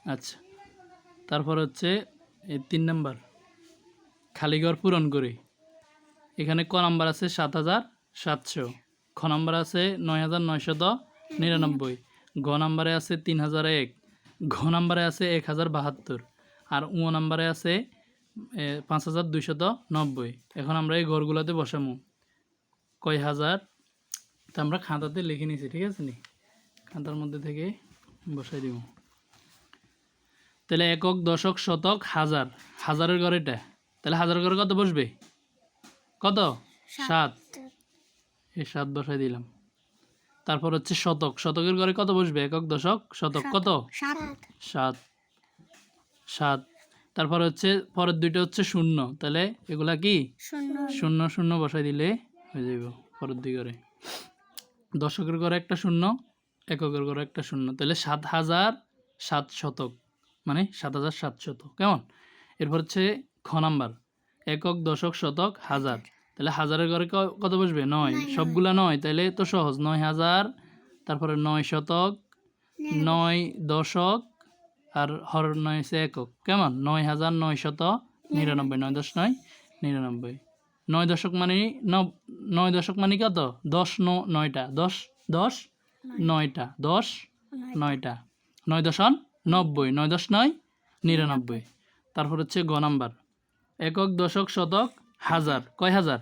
আচ্ছা, তারপর হচ্ছে এই 3 নাম্বার খালি ঘর পূরণ করি। এখানে ক নাম্বার আছে ৭,৭০০, খ নাম্বার আছে ৯,৯৯৯, গ নাম্বারে আছে ৩,০০১, ঘ নাম্বারে আছে ১,০৭২ আর উ নাম্বারে আছে ৫,২৯০। এখন আমরা এই ঘরগুলোতে বসামু কয় হাজার, তা আমরা খাতাতে লিখে নিছি, ঠিক আছে নি? খাতার মধ্যে থেকে বসাই দিব। তাহলে একক, দশক, শতক, হাজার, হাজারের ঘর এটা। তাহলে হাজারের ঘরে কত বসবে? কত? 7। এই 7 বসাই দিলাম। তারপর হচ্ছে শতক, শতকের ঘরে কত বসবে? একক, দশক, শতক, কত? 7। 7। তারপর হচ্ছে পরের দুইটা হচ্ছে শূন্য, তাহলে এগুলা কি? শূন্য শূন্য বসাই দিলে হয়ে যাবে পরের দুই ঘরে। দশকের ঘরে একটা শূন্য, এককের ঘরে একটা শূন্য, তাহলে 7,700 মানে 7,700, কেমন? এরপর হচ্ছে খ নাম্বার একক, দশক, শতক, হাজার, তাহলে হাজারের ঘরে কত বসবে? 9। সবগুলা 9, তাহলে তো সহজ, 9,000, তারপরে 9 শতক, 9 দশক, আর হর 9 হচ্ছে একক, কেমন? 9,999, 9 10 9 99। 9 দশক মানে 9 দশক মানে কত? 10 9টা, 10 10 9টা, 10 9টা, 9 দশন 90, 9 10 9 99। তারপর হচ্ছে গ নাম্বার একক, দশক, শতক, হাজার, কয় হাজার?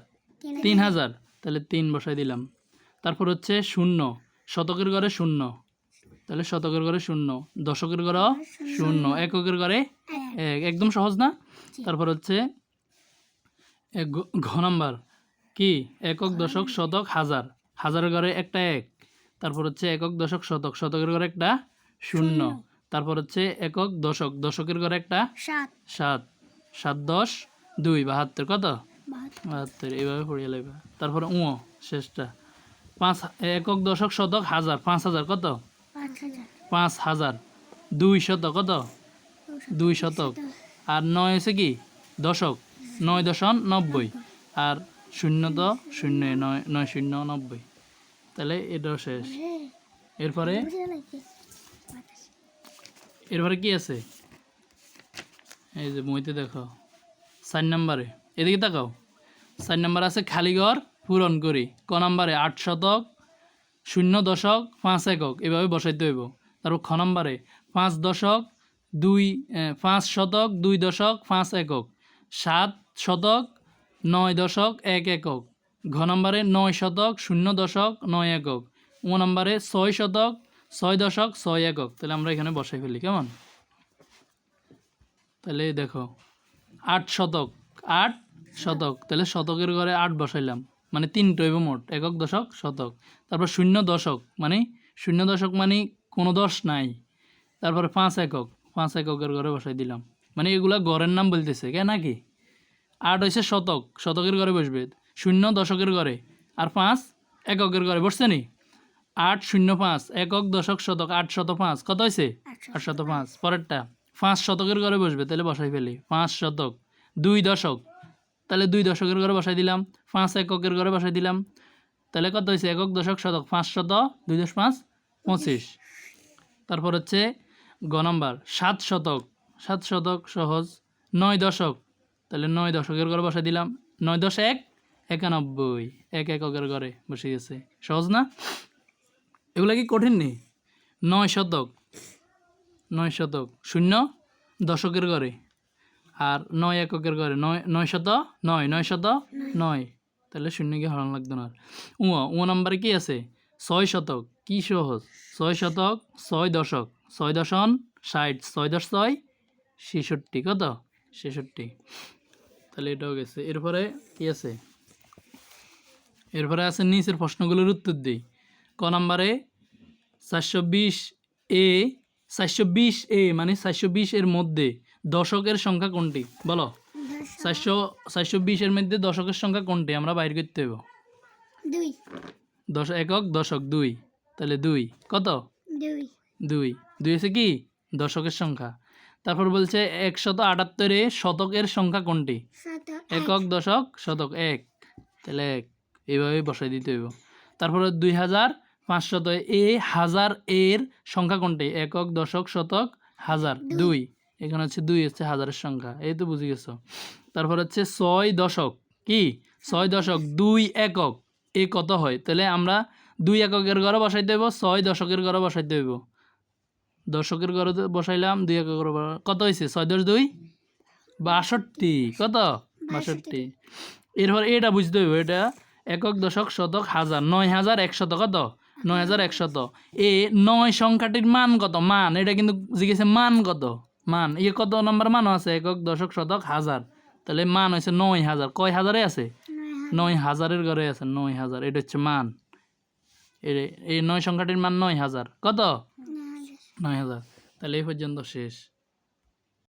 3,000, তাহলে 3 বসাই দিলাম। তারপর হচ্ছে শূন্য, শতকের ঘরে শূন্য, তাহলে শতকের ঘরে শূন্য, দশকের ঘরে শূন্য, এককের ঘরে এক, একদম সহজ না? তারপর হচ্ছে ঘ নাম্বার কি একক, দশক, শতক, হাজার, হাজারের ঘরে একটা এক, তারপর হচ্ছে একক, দশক, শতক, শতকের ঘরে একটা শূন্য, তারপর হচ্ছে একক, দশক, দশকের ঘরে একটা 7, 7 10 2 72, কত? 72, এইভাবে পড়িয়ে লাইবা। তারপরে শেষটা 5, একক, দশক, শতক, হাজার, 5,000, কত? 5,000, 2 শতক, কত? 2 শতক, আর 9 হচ্ছে কি? দশক, 9 দশন 90, আর শূন্য তো শূন্য, 9 শূন্য 90, তাহলে এটাও শেষ। এরপরে কি আছে? এই যে বইতে দেখো 4 নাম্বারে, এদিকে তাকাও, 4 নাম্বার আছে খালি ঘর পূরণ করি। ক নাম্বারে 8 শতক, 0 দশক, 5 একক, এভাবে বসাইতে হইব। তারপর খ নাম্বারে 5 দশক, 5 শতক, 2 দশক, 5 একক, 7 শতক, 9 দশক, 1 একক। ঘ নাম্বারে 9 শতক, 0 দশক, 9 একক। ও নাম্বারে 6 শতক, 6 দশক, 6 একক। তাহলে আমরা এখানে বসাই ফেলি, কেমন? তাহলে দেখো 8 শতক, 8 শতক, তাহলে শতকের ঘরে 8 বসাইলাম, মানে 3টা হইব মোট, একক, দশক, শতক। তারপর 0 দশক, মানে 0 দশক মানে কোনো 10 নাই। তারপরে 5 একক, 5 এককের ঘরে বসাই দিলাম, মানে এগুলা ঘরের নাম বলতেছে কে নাকি? 8 হয়েছে শতক, শতকের ঘরে বসবে, 0 দশকের ঘরে, আর 5 এককের ঘরে বসছে নি? 8 0 5 একক, দশক, শতক, 805, কত হয়েছে? 805। পরেরটা 5 শতকের ঘরে বসবে, তাহলে বসাই ফেলি, 5 শতক, 2 দশক, তাহলে 2 দশকের ঘরে বসাই দিলাম, 5 এককের ঘরে বসাই দিলাম, তাহলে কত হয়েছে? একক, দশক, শতক, 5 শত 2 দশ 5 25। তারপর হচ্ছে গ নাম্বার 7 শতক, 7 শতক সহজ, 9 দশক, তাহলে 9 দশকের ঘরে বসাই দিলাম, 9 10 1 91, এক এককের ঘরে বসে গেছে, সহজ না? এগুলা কি কঠিন নেই? 9 শতক, 9 শতক, 0 দশকের ঘরে, আর 9 এককের ঘরে, 9 শত 9, 9 শত 9, তাহলে শূন্যকে হরণ লাগতো না। ও নাম্বারে কি আছে? 6 শতক, কি সহজ, 6 শতক, 6 দশক, 6 দশন 60, 6 10 6 66, কত? 66, তাহলে এটাও গেছে। এরপরে কি আছে? এরপরে আছে নিচের প্রশ্নগুলোর উত্তর দিই। ক নাম্বারে 420 এ মানে 420 এর মধ্যে দশকের সংখ্যা কোনটি? বলো। 420 এর মধ্যে দশকের সংখ্যা কোনটি আমরা বাইর করতে হবে? 2 একক, দশক 2, তাহলে 2, কত? 2 হচ্ছে কি? দশকের সংখ্যা। তারপর বলছে 178 এ শতকের সংখ্যা কোনটি? একক, দশক, শতক 1, তাহলে 1, এইভাবেই বসাই দিতে হইব। তারপরে 2500 এ হাজার এর সংখ্যা কোনটি? একক, দশক, শতক, হাজার, 2 এখানে হচ্ছে 2 হচ্ছে হাজারের সংখ্যা, এই তো বুঝে গেছো। তারপর হচ্ছে 6 দশক, কি 6 দশক 2 একক, এ কত হয়? তাহলে আমরা 2 এককের ঘরে বসাইতে হইব, 6 দশকের ঘরে বসাইতে হইব। দশকের ঘরে বসাইলাম, 2 এককের ঘরে কত হয়েছে? 6 10 2 62, কত? 62। এরপর এটা বুঝতে হইব, এটা একক দশক শতক হাজার, 9100 কত? 9100। এ 9 সংখ্যাটির মান কত? মান, এটা কিন্তু জিজ্ঞেসে মান কত? মান, কত নম্বর মানও আছে? একক দশক শতক হাজার, তাহলে মান হয়েছে 9000। কয় হাজারে আছে? 9000-এর ঘরে আছে, 9000, এটা হচ্ছে মান। এই 9 সংখ্যাটির মান 9000, কত? 9000। তাহলে এই পর্যন্ত শেষ।